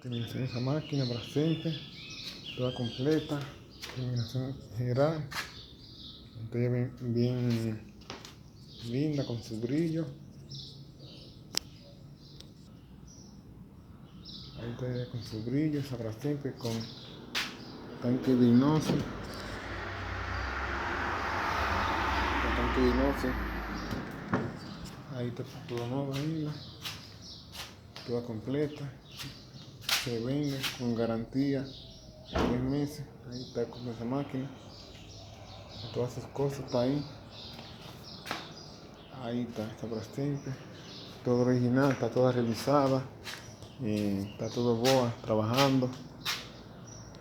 Terminación de esa máquina para siempre, toda completa, terminación general, pantalla bien linda con su brillo. Ahí está con su brillo, esa para siempre, con tanque de inox, ahí está todo nuevo ahí, ¿no? Toda completa, se vende con garantía 3 meses. Ahí está con esa máquina, todas esas cosas está ahí. Ahí está para siempre, todo original, está toda revisada, está todo boa trabajando.